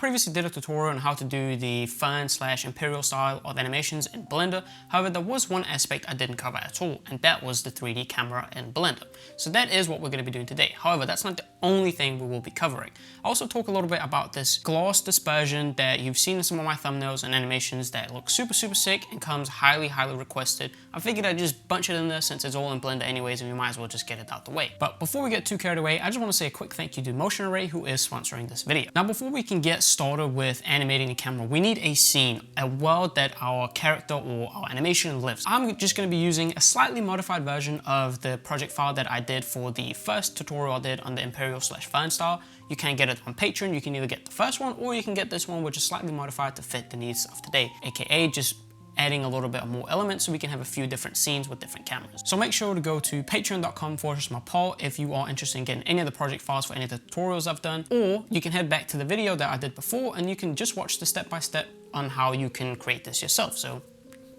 previously did a tutorial on how to do the fern/Imperial style of animations in Blender. However, there was one aspect I didn't cover at all, and that was the 3D camera in Blender. So that is what we're going to be doing today. However, that's not the only thing we will be covering. I also talk a little bit about this gloss dispersion that you've seen in some of my thumbnails and animations that look super sick and comes highly requested. I figured I'd just bunch it in there since it's all in Blender anyways, and we might as well just get it out the way. But before we get too carried away, I just want to say a quick thank you to Motion Array, who is sponsoring this video. Now, before we can get started with animating the camera, we need a scene, a world that our character or our animation lives. I'm just going to be using a slightly modified version of the project file that I did for the first tutorial I did on the Imperial/Fern style. You can get it on Patreon. You can either get the first one or you can get this one, which is slightly modified to fit the needs of today, aka just adding a little bit more elements so we can have a few different scenes with different cameras. So make sure to go to patreon.com/Mapal if you are interested in getting any of the project files for any of the tutorials I've done, or you can head back to the video that I did before and you can just watch the step-by-step on how you can create this yourself. So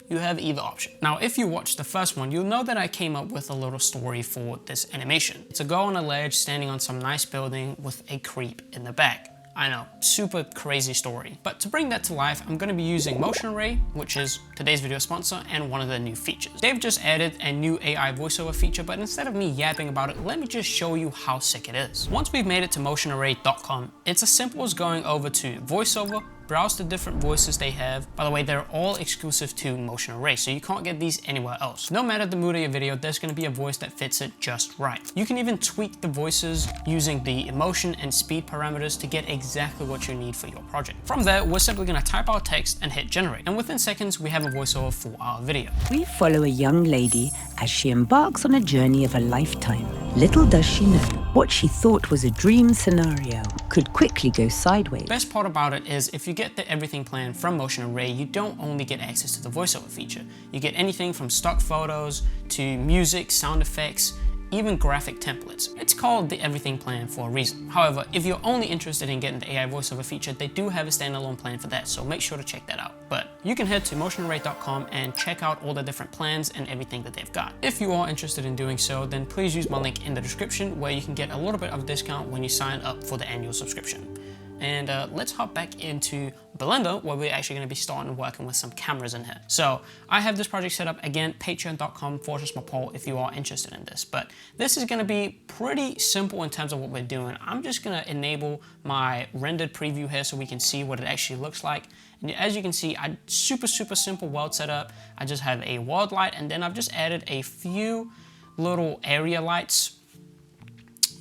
you have either option. Now, if you watched the first one, you'll know that I came up with a little story for this animation. It's a girl on a ledge standing on some nice building with a creep in the back. I know, super crazy story. But to bring that to life, I'm going to be using Motion Array, which is today's video sponsor and one of the new features. They've just added a new AI voiceover feature, but instead of me yapping about it, let me just show you how sick it is. Once we've made it to motionarray.com, it's as simple as going over to voiceover, browse the different voices they have. By the way, they're all exclusive to Motion Array, so you can't get these anywhere else. No matter the mood of your video, there's going to be a voice that fits it just right. You can even tweak the voices using the emotion and speed parameters to get exactly what you need for your project. From there, we're simply going to type our text and hit generate, and within seconds, we have a voiceover for our video. We follow a young lady as she embarks on a journey of a lifetime. Little does she know, what she thought was a dream scenario could quickly go sideways. Best part about it is if you get the everything plan from Motion Array, you don't only get access to the voiceover feature. You get anything from stock photos to music, sound effects, even graphic templates. It's called the everything plan for a reason. However, if you're only interested in getting the AI voiceover feature, they do have a standalone plan for that, so make sure to check that out. But you can head to motionarray.com and check out all the different plans and everything that they've got. If you are interested in doing so, then please use my link in the description where you can get a little bit of a discount when you sign up for the annual subscription. And let's hop back into Blender, where we're actually going to be starting working with some cameras in here. So I have this project set up, again, patreon.com/Mapal if you are interested in this. But this is going to be pretty simple in terms of what we're doing. I'm just going to enable my rendered preview here so we can see what it actually looks like. And as you can see, I super simple world setup. I just have a world light, and then I've just added a few little area lights,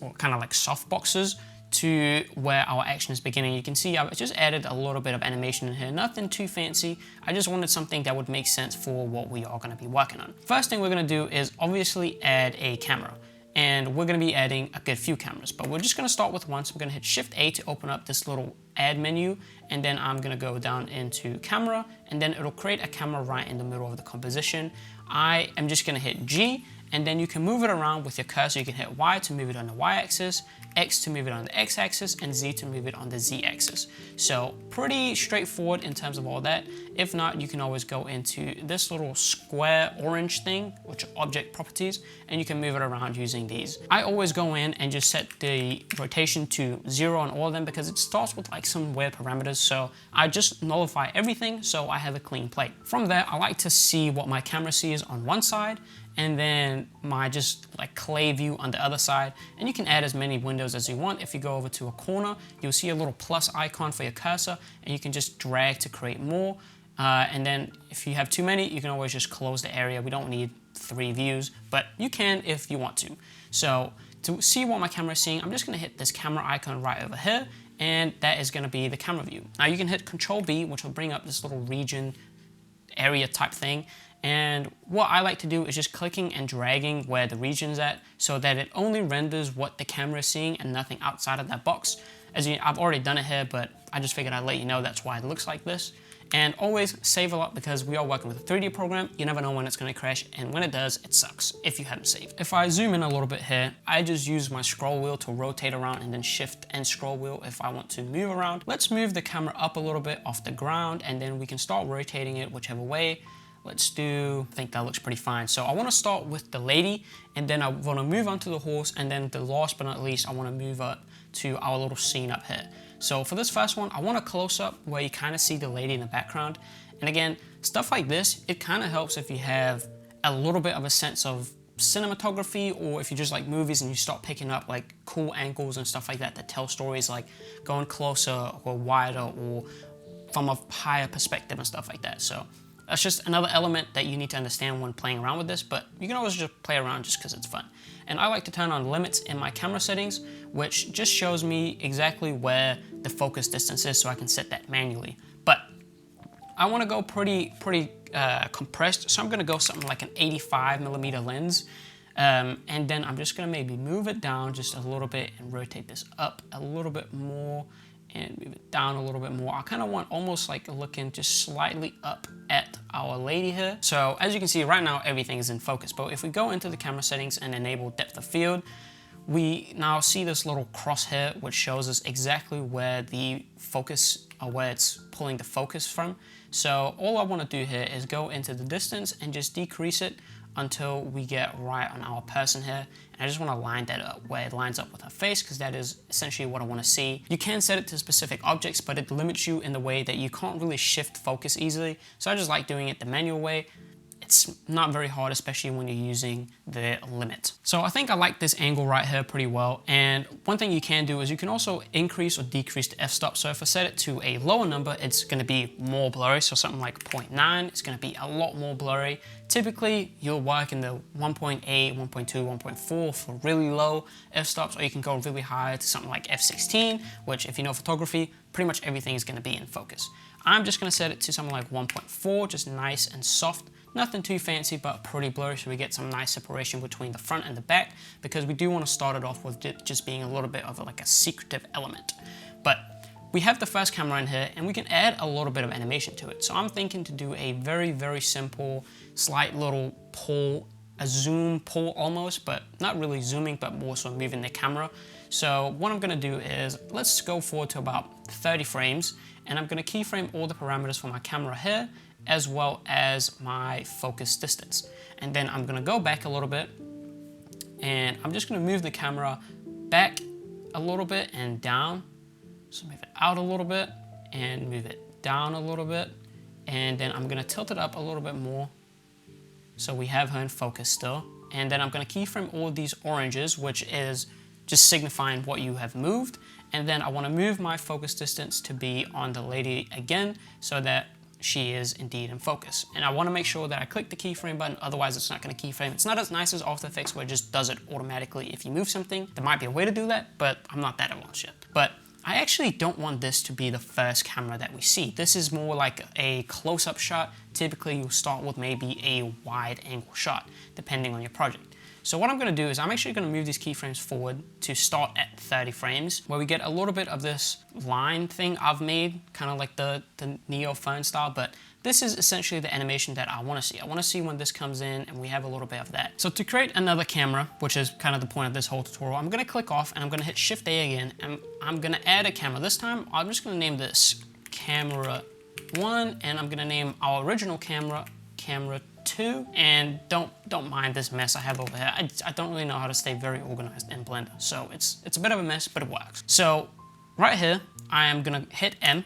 or kind of like softboxes, to where our action is beginning. You can see I've just added a little bit of animation in here, nothing too fancy. I just wanted something that would make sense for what we are going to be working on. First thing we're going to do is obviously add a camera, and we're going to be adding a good few cameras, but we're just going to start with one. So I'm going to hit Shift A to open up this little add menu, and then I'm going to go down into camera, and then it'll create a camera right in the middle of the composition. I am just going to hit G, and then you can move it around with your cursor. You can hit Y to move it on the Y axis, X to move it on the X axis, and Z to move it on the Z axis. So pretty straightforward in terms of all that. If not, you can always go into this little square orange thing, which are object properties, and you can move it around using these. I always go in and just set the rotation to 0 on all of them because it starts with like some weird parameters. So I just nullify everything so I have a clean plate. From there, I like to see what my camera sees on one side, and then my just like clay view on the other side. And you can add as many windows as you want. If you go over to a corner, you'll see a little plus icon for your cursor, and you can just drag to create more. And then if you have too many, you can always just close the area. We don't need 3 views, but you can if you want to. So to see what my camera is seeing, I'm just gonna hit this camera icon right over here, and that is gonna be the camera view. Now you can hit Control B, which will bring up this little region area type thing. And what I like to do is just clicking and dragging where the region's at so that it only renders what the camera is seeing and nothing outside of that box. I've already done it here, but I just figured I'd let you know that's why it looks like this. And always save a lot because we are working with a 3D program. You never know when it's going to crash, and when it does, it sucks if you haven't saved. If I zoom in a little bit here, I just use my scroll wheel to rotate around and then shift and scroll wheel if I want to move around. Let's move the camera up a little bit off the ground, and then we can start rotating it whichever way. Let's do, I think that looks pretty fine. So I want to start with the lady, and then I want to move on to the horse, and then the last but not least, I want to move up to our little scene up here. So for this first one, I want a close-up where you kind of see the lady in the background. And again, stuff like this, it kind of helps if you have a little bit of a sense of cinematography, or if you just like movies and you start picking up like cool angles and stuff like that that tell stories, like going closer or wider or from a higher perspective and stuff like that. So that's just another element that you need to understand when playing around with this, but you can always just play around just because it's fun. And I like to turn on limits in my camera settings, which just shows me exactly where the focus distance is so I can set that manually. But I want to go pretty compressed, so I'm going to go something like an 85mm lens. And then I'm just going to maybe move it down just a little bit and rotate this up a little bit more and move it down a little bit more. I kind of want almost like looking just slightly up at our lady here. So as you can see right now, everything is in focus. But if we go into the camera settings and enable depth of field, we now see this little crosshair, which shows us exactly where the focus, or where it's pulling the focus from. So all I want to do here is go into the distance and just decrease it until we get right on our person here. And I just want to line that up where it lines up with her face, because that is essentially what I want to see. You can set it to specific objects, but it limits you in the way that you can't really shift focus easily. So I just like doing it the manual way. It's not very hard, especially when you're using the limit. So I think I like this angle right here pretty well. And one thing you can do is you can also increase or decrease the f-stop. So if I set it to a lower number, it's going to be more blurry. So something like 0.9, it's going to be a lot more blurry. Typically, you'll work in the 1.8, 1.2, 1.4 for really low f-stops, or you can go really high to something like f16, which if you know photography, pretty much everything is going to be in focus. I'm just going to set it to something like 1.4, just nice and soft. Nothing too fancy, but pretty blurry, so we get some nice separation between the front and the back, because we do want to start it off with it just being a little bit of like a secretive element. But we have the first camera in here, and we can add a little bit of animation to it. So I'm thinking to do a very simple, slight little pull, a zoom pull almost, but not really zooming, but more so moving the camera. So what I'm going to do is, let's go forward to about 30 frames, and I'm going to keyframe all the parameters for my camera here, as well as my focus distance. And then I'm gonna go back a little bit, and I'm just gonna move the camera back a little bit and down. So move it out a little bit and move it down a little bit. And then I'm gonna tilt it up a little bit more so we have her in focus still. And then I'm gonna keyframe all of these oranges, which is just signifying what you have moved. And then I wanna move my focus distance to be on the lady again, so that she is indeed in focus. And I want to make sure that I click the keyframe button, otherwise it's not going to keyframe. It's not as nice as After Effects, where it just does it automatically if you move something. There might be a way to do that, but I'm not that advanced yet. But I actually don't want this to be the first camera that we see. This is more like a close-up shot. Typically you'll start with maybe a wide angle shot, depending on your project. So what I'm going to do is I'm actually going to move these keyframes forward to start at 30 frames, where we get a little bit of this line thing I've made, kind of like the Neo phone style, but this is essentially the animation that I want to see. I want to see when this comes in and we have a little bit of that. So to create another camera, which is kind of the point of this whole tutorial, I'm going to click off and I'm going to hit Shift A again, and I'm going to add a camera. This time I'm just going to name this Camera 1, and I'm going to name our original camera Camera 2, and don't mind this mess I have over here. I don't really know how to stay very organized in Blender, so it's a bit of a mess, but it works. So right here I am gonna hit M,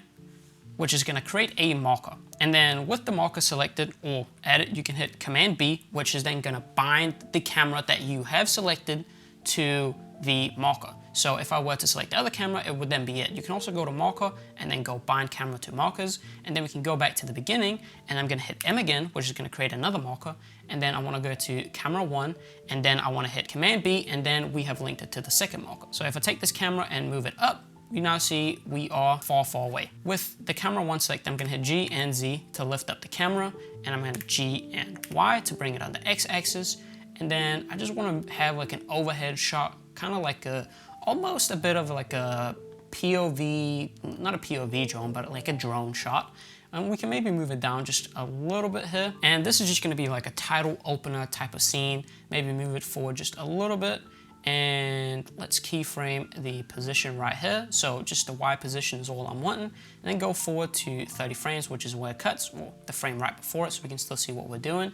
which is gonna create a marker, and then with the marker selected or added, you can hit Command B, which is then gonna bind the camera that you have selected to the marker. So if I were to select the other camera, it would then be it. You can also go to marker and then go bind camera to markers, and then we can go back to the beginning, and I'm gonna hit M again, which is gonna create another marker, and then I wanna go to camera 1, and then I wanna hit Command B, and then we have linked it to the second marker. So if I take this camera and move it up, you now see we are far away. With the camera 1 select, I'm gonna hit G and Z to lift up the camera, and I'm gonna hit G and Y to bring it on the X-axis, and then I just wanna have like an overhead shot, kind of like almost a bit of like a POV, not a POV drone, but like a drone shot. And we can maybe move it down just a little bit here. And this is just gonna be like a title opener type of scene. Maybe move it forward just a little bit. And let's keyframe the position right here. So just the Y position is all I'm wanting. And then go forward to 30 frames, which is where it cuts, or the frame right before it, so we can still see what we're doing.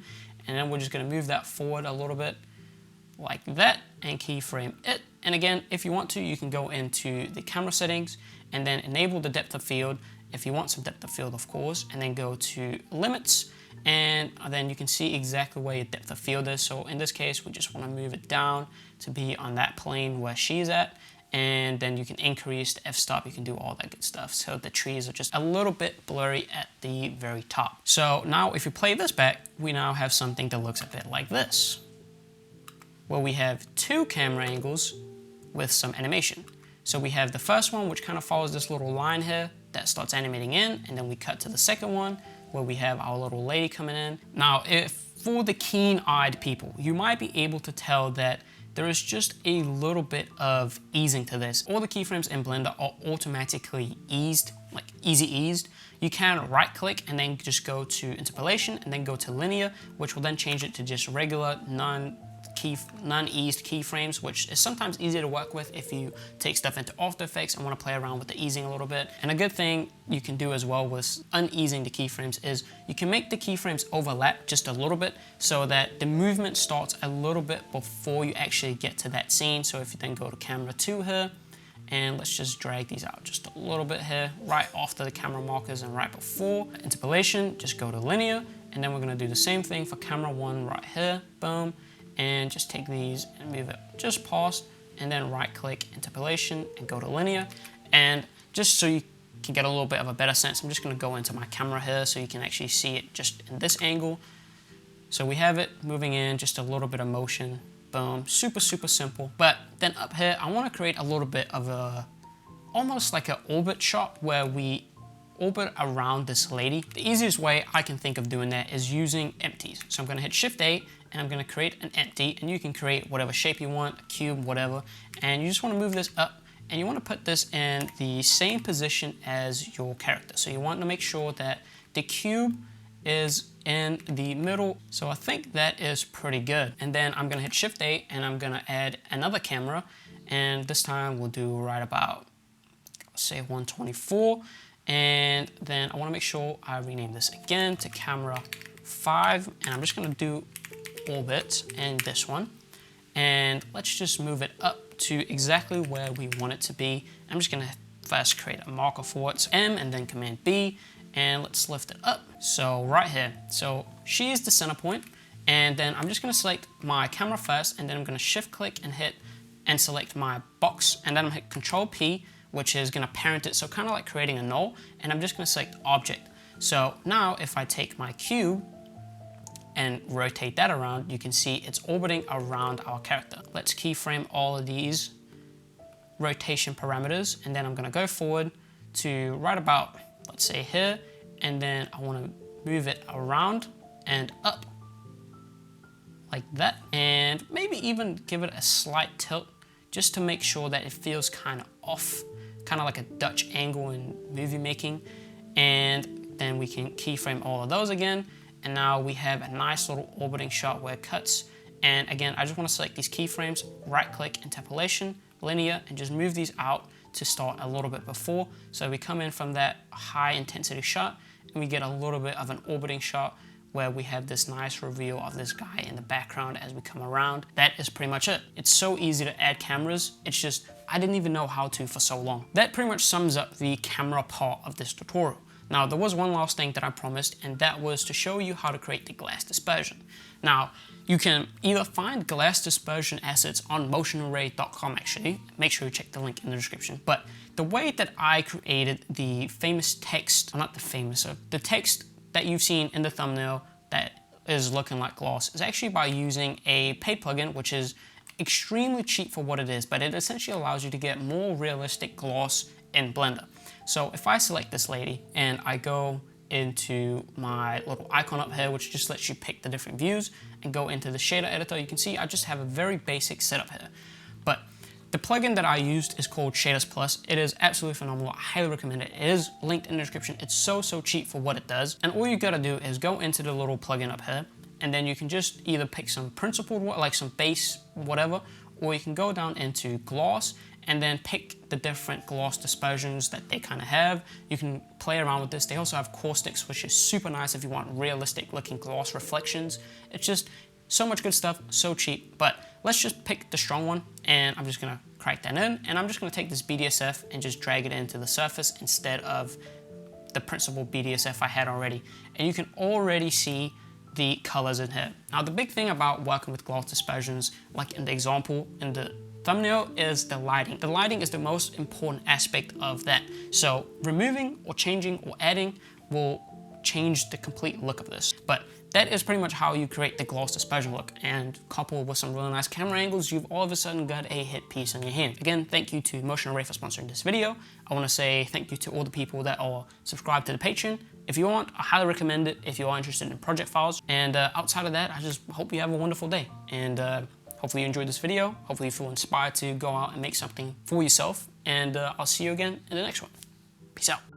And then we're just gonna move that forward a little bit like that and keyframe it. And again, if you want to, you can go into the camera settings and then enable the depth of field if you want some depth of field, of course, and then go to limits, and then you can see exactly where your depth of field is. So in this case, we just want to move it down to be on that plane where she's at, and then you can increase the f-stop, you can do all that good stuff. So the trees are just a little bit blurry at the very top. So now if you play this back, we now have something that looks a bit like this, where we have two camera angles with some animation. So we have the first one, which kind of follows this little line here that starts animating in, and then we cut to the second one where we have our little lady coming in. Now, if for the keen-eyed people, you might be able to tell that there is just a little bit of easing to this. All the keyframes in Blender are automatically eased, like easy eased. You can right click and then just go to interpolation and then go to linear, which will then change it to just regular non-eased keyframes, which is sometimes easier to work with if you take stuff into After Effects and want to play around with the easing a little bit. And a good thing you can do as well with uneasing the keyframes is you can make the keyframes overlap just a little bit so that the movement starts a little bit before you actually get to that scene. So if you then go to camera 2 here, and let's just drag these out just a little bit here, right after the camera markers and right before. Interpolation, just go to linear, and then we're going to do the same thing for camera 1 right here, boom. And just take these and move it just past, and then right click interpolation and go to linear. And just so you can get a little bit of a better sense, I'm just going to go into my camera here so you can actually see it just in this angle. So we have it moving in, just a little bit of motion, boom, super simple. But then up here I want to create a little bit of a almost like an orbit shot where we orbit around this lady. The easiest way I can think of doing that is using empties. So I'm going to hit Shift A and I'm going to create an empty, and you can create whatever shape you want, a cube, whatever, and you just want to move this up and you want to put this in the same position as your character. So you want to make sure that the cube is in the middle. So I think that is pretty good. And then I'm going to hit Shift A and I'm going to add another camera, and this time we'll do right about, let's say 124. And then I want to make sure I rename this again to camera 5, and I'm just going to do orbit and this one, and let's just move it up to exactly where we want it to be. I'm just going to first create a marker for it, so M and then Command B, and let's lift it up. So right here, so she is the center point, and then I'm just going to select my camera first, and then I'm going to shift click and hit and select my box, and then I'm going to hit Control P, which is going to parent it, so kind of like creating a null, and I'm just going to select object. So now if I take my cube and rotate that around, you can see it's orbiting around our character. Let's keyframe all of these rotation parameters, and then I'm going to go forward to right about, let's say here, and then I want to move it around and up like that, and maybe even give it a slight tilt just to make sure that it feels kind of off, kind of like a Dutch angle in movie making. And then we can keyframe all of those again, and now we have a nice little orbiting shot where it cuts. And again, I just want to select these keyframes, right click, interpolation, linear, and just move these out to start a little bit before. So we come in from that high intensity shot and we get a little bit of an orbiting shot where we have this nice reveal of this guy in the background as we come around. That is pretty much it. It's so easy to add cameras. It's just, I didn't even know how to for so long. That pretty much sums up the camera part of this tutorial. Now, there was one last thing that I promised, and that was to show you how to create the glass dispersion. Now, you can either find glass dispersion assets on motionarray.com actually. Make sure you check the link in the description. But the way that I created the famous text, not the famous, the text that you've seen in the thumbnail that is looking like gloss is actually by using a paid plugin, which is extremely cheap for what it is, but it essentially allows you to get more realistic gloss in Blender. So if I select this lady and I go into my little icon up here, which just lets you pick the different views, and go into the shader editor, you can see I just have a very basic setup here. But the plugin that I used is called Shaders Plus. It is absolutely phenomenal. I highly recommend it. It is linked in the description. It's so cheap for what it does. And all you gotta do is go into the little plugin up here, and then you can just either pick some principled, like some base, whatever, or you can go down into gloss and then pick the different gloss dispersions that they kind of have. You can play around with this. They also have caustics, which is super nice if you want realistic looking gloss reflections. It's just so much good stuff, so cheap. But let's just pick the strong one, and I'm just gonna crack that in, and I'm just gonna take this BDSF and just drag it into the surface instead of the principal BDSF I had already. And you can already see the colors in here. Now the big thing about working with gloss dispersions, like in the example in the thumbnail, is the lighting. The lighting is the most important aspect of that. So removing or changing or adding will change the complete look of this. But that is pretty much how you create the gloss dispersion look, and coupled with some really nice camera angles, you've all of a sudden got a hit piece in your hand. Again, thank you to Motion and Reve for sponsoring this video. I want to say thank you to all the people that are subscribed to the Patreon. If you want, I highly recommend it if you are interested in project files. And outside of that, I just hope you have a wonderful day. And hopefully you enjoyed this video. Hopefully you feel inspired to go out and make something for yourself. And I'll see you again in the next one. Peace out.